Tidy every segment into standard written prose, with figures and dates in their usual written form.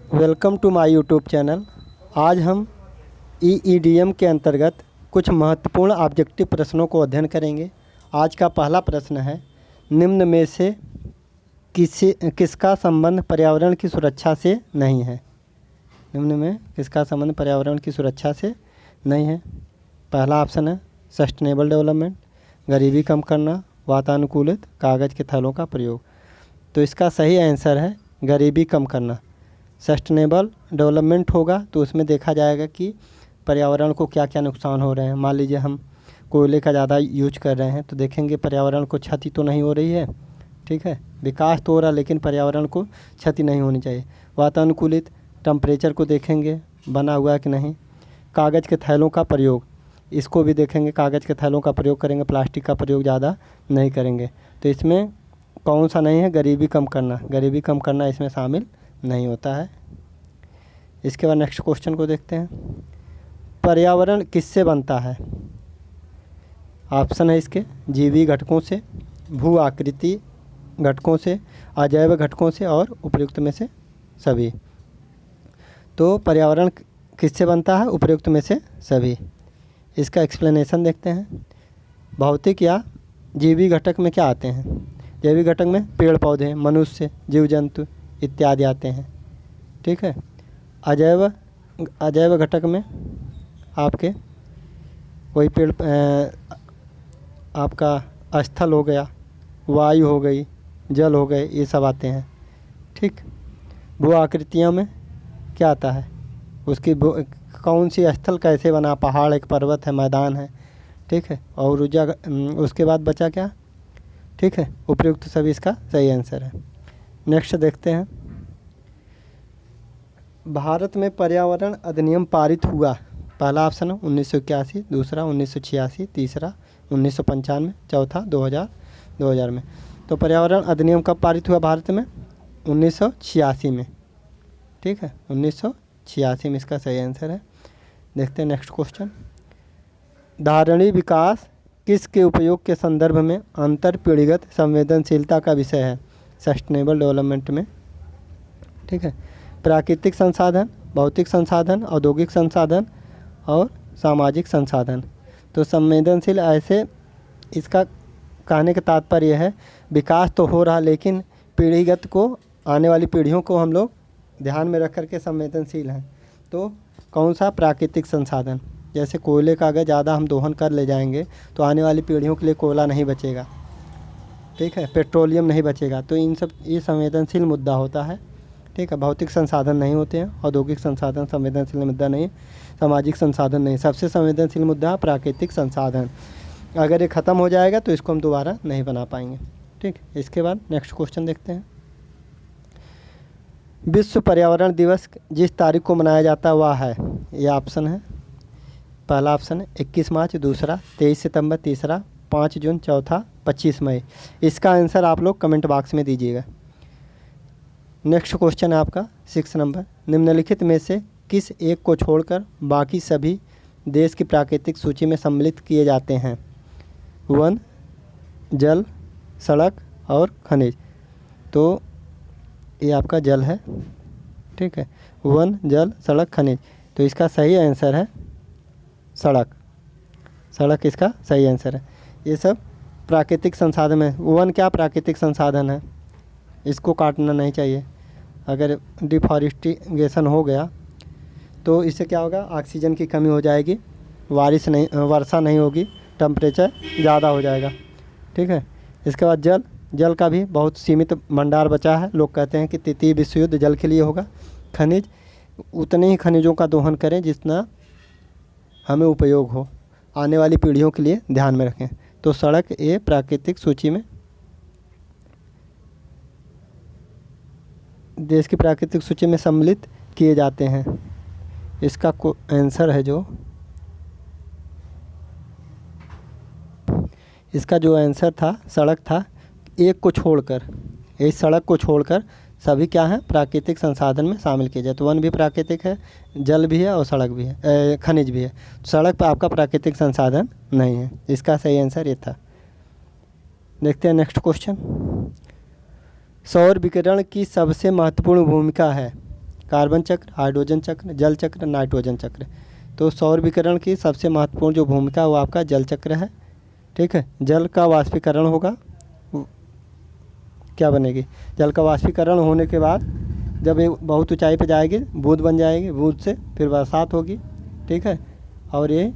Welcome to my YouTube channel. आज हम EEDM के अंतर्गत कुछ महत्वपूर्ण ऑब्जेक्टिव प्रश्नों को अध्ययन करेंगे। आज का पहला प्रश्न है, निम्न में से किसका संबंध पर्यावरण की सुरक्षा से नहीं है। निम्न में किसका संबंध पर्यावरण की सुरक्षा से नहीं है। पहला ऑप्शन है सस्टेनेबल डेवलपमेंट, गरीबी कम करना, वातानुकूलित कागज़ के थैलों का प्रयोग। तो इसका सही आंसर है गरीबी कम करना। सस्टेनेबल डेवलपमेंट होगा तो उसमें देखा जाएगा कि पर्यावरण को क्या क्या नुकसान हो रहे हैं। मान लीजिए हम कोयले का ज़्यादा यूज कर रहे हैं तो देखेंगे पर्यावरण को क्षति तो नहीं हो रही है, ठीक है। विकास तो हो रहा लेकिन पर्यावरण को क्षति नहीं होनी चाहिए। वातानुकूलित टेम्परेचर को देखेंगे बना हुआ है कि नहीं। कागज़ के थैलों का प्रयोग, इसको भी देखेंगे, कागज़ के थैलों का प्रयोग करेंगे, प्लास्टिक का प्रयोग ज़्यादा नहीं करेंगे। तो इसमें कौन सा नहीं है, गरीबी कम करना। गरीबी कम करना इसमें शामिल नहीं होता है। इसके बाद नेक्स्ट क्वेश्चन को देखते हैं, पर्यावरण किससे बनता है। ऑप्शन है इसके जीवी घटकों से, भू आकृति घटकों से, अजैव घटकों से और उपयुक्त में से सभी। तो पर्यावरण किससे बनता है, उपयुक्त में से सभी। इसका एक्सप्लेनेशन देखते हैं। भौतिक या जीवी घटक में क्या आते हैं। जैविक घटक में पेड़ पौधे, मनुष्य, जीव जंतु इत्यादि आते हैं, ठीक है। अजैव घटक में आपके वही पेड़ आपका स्थल हो गया, वायु हो गई, जल हो गए, ये सब आते हैं, ठीक। भू आकृतियों में क्या आता है, उसकी कौन सी स्थल कैसे बना, पहाड़, एक पर्वत है, मैदान है, ठीक है। और ऊर्जा, उसके बाद बचा क्या, ठीक है, उपयुक्त सभी इसका सही आंसर है। नेक्स्ट देखते हैं, भारत में पर्यावरण अधिनियम पारित हुआ। पहला ऑप्शन है 1981, दूसरा 1986, तीसरा 1995, चौथा 2000 में। तो पर्यावरण अधिनियम कब पारित हुआ भारत में, 1986 में, ठीक है। 1986 में इसका सही आंसर है। देखते हैं नेक्स्ट क्वेश्चन, धारणीय विकास किसके उपयोग के संदर्भ में अंतर पीढ़ीगत संवेदनशीलता का विषय है। सस्टेनेबल डेवलपमेंट में, ठीक है। प्राकृतिक संसाधन, भौतिक संसाधन, औद्योगिक संसाधन और सामाजिक संसाधन। तो संवेदनशील ऐसे, इसका कहने का तात्पर्य है विकास तो हो रहा लेकिन पीढ़ीगत को, आने वाली पीढ़ियों को हम लोग ध्यान में रख कर के संवेदनशील हैं। तो कौन सा, प्राकृतिक संसाधन। जैसे कोयले का अगर ज़्यादा हम दोहन कर ले जाएंगे तो आने वाली पीढ़ियों के लिए कोयला नहीं बचेगा, ठीक है, पेट्रोलियम नहीं बचेगा। तो इन सब ये संवेदनशील मुद्दा होता है, ठीक है। भौतिक संसाधन नहीं होते हैं, औद्योगिक संसाधन संवेदनशील मुद्दा नहीं, सामाजिक संसाधन नहीं। सबसे संवेदनशील मुद्दा प्राकृतिक संसाधन। अगर ये ख़त्म हो जाएगा तो इसको हम दोबारा नहीं बना पाएंगे, ठीक। इसके बाद नेक्स्ट क्वेश्चन देखते हैं, विश्व पर्यावरण दिवस जिस तारीख को मनाया जाता है वह है। यह ऑप्शन है, पहला ऑप्शन है 21 मार्च, दूसरा 23 सितंबर, तीसरा 5 जून, चौथा 25 मई। इसका आंसर आप लोग कमेंट बॉक्स में दीजिएगा। नेक्स्ट क्वेश्चन है आपका 6 नंबर, निम्नलिखित में से किस एक को छोड़कर बाकी सभी देश की प्राकृतिक सूची में सम्मिलित किए जाते हैं। वन, जल, सड़क और खनिज। तो ये आपका जल है, ठीक है। वन, जल, सड़क, खनिज। तो इसका सही आंसर है सड़क। सड़क इसका सही आंसर है। ये सब प्राकृतिक संसाधन है। वन क्या प्राकृतिक संसाधन है, इसको काटना नहीं चाहिए। अगर डिफॉरेस्टेशन हो गया तो इससे क्या होगा, ऑक्सीजन की कमी हो जाएगी, वर्षा नहीं होगी, टेम्परेचर ज़्यादा हो जाएगा, ठीक है। इसके बाद जल, जल का भी बहुत सीमित भंडार बचा है। लोग कहते हैं कि तृतीय विश्व युद्ध जल के लिए होगा। खनिज, उतने ही खनिजों का दोहन करें जितना हमें उपयोग हो, आने वाली पीढ़ियों के लिए ध्यान में रखें। तो सड़क ये प्राकृतिक सूची में, देश की प्राकृतिक सूची में सम्मिलित किए जाते हैं। इसका आंसर है जो, इसका जो आंसर था सड़क था, एक को छोड़कर, इस सड़क को छोड़कर सभी क्या है, प्राकृतिक संसाधन में शामिल किए जाए। तो वन भी प्राकृतिक है, जल भी है और सड़क भी है, खनिज भी है। सड़क पर आपका प्राकृतिक संसाधन नहीं है। इसका सही आंसर ये था। देखते हैं नेक्स्ट क्वेश्चन, सौर विकिरण की सबसे महत्वपूर्ण भूमिका है। कार्बन चक्र, हाइड्रोजन चक्र, जल चक्र, नाइट्रोजन चक्र। तो सौर विकिरण की सबसे महत्वपूर्ण जो भूमिका है वो आपका जल चक्र है। ठीक है, जल का वाष्पीकरण होगा, क्या बनेगी, जल का वाष्पीकरण होने के बाद जब ये बहुत ऊंचाई पे जाएगी बूंद बन जाएगी, बूंद से फिर बरसात होगी। ठीक है, और ये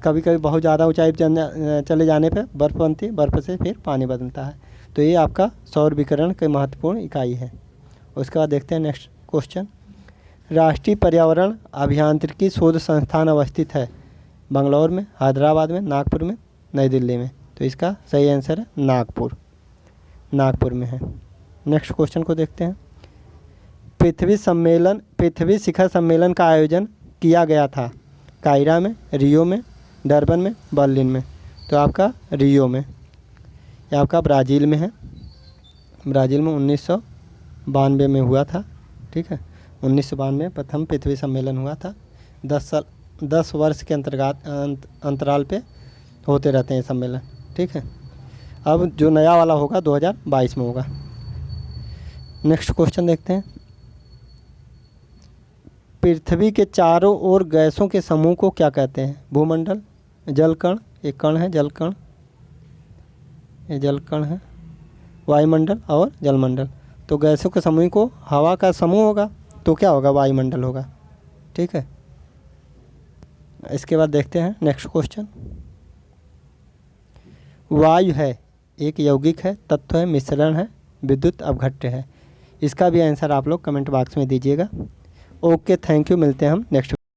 कभी कभी बहुत ज़्यादा ऊंचाई पे चले जाने पे बर्फ़ बनती है, बर्फ़ से फिर पानी बनता है। तो ये आपका सौर विकिरण की महत्वपूर्ण इकाई है। उसके बाद देखते हैं नेक्स्ट क्वेश्चन। राष्ट्रीय पर्यावरण अभियांत्रिकी शोध संस्थान अवस्थित है बंगलौर में, हैदराबाद में, नागपुर में, नई दिल्ली में। तो इसका सही आंसर है नागपुर, नागपुर में है। नेक्स्ट क्वेश्चन को देखते हैं। पृथ्वी शिखर सम्मेलन का आयोजन किया गया था कायरा में, रियो में, डरबन में, बर्लिन में। तो आपका रियो में, ये आपका ब्राज़ील में है। ब्राज़ील में 1992 में हुआ था। ठीक है, 1992 प्रथम पृथ्वी सम्मेलन हुआ था। 10 वर्ष के अंतराल पे होते रहते हैं सम्मेलन। ठीक है, अब जो नया वाला होगा 2022 में होगा। नेक्स्ट क्वेश्चन देखते हैं। पृथ्वी के चारों ओर गैसों के समूह को क्या कहते हैं? भूमंडल, जलकण, एक कण है जलकण, ये जलकण है, वायुमंडल और जलमंडल। तो गैसों के समूह को हवा का समूह होगा तो क्या होगा, वायुमंडल होगा। ठीक है, इसके बाद देखते हैं नेक्स्ट क्वेश्चन। वायु है, एक यौगिक है, तत्व है, मिश्रण है, विद्युत अपघट्य है। इसका भी आंसर आप लोग कमेंट बॉक्स में दीजिएगा। ओके, थैंक यू, मिलते हैं हम नेक्स्ट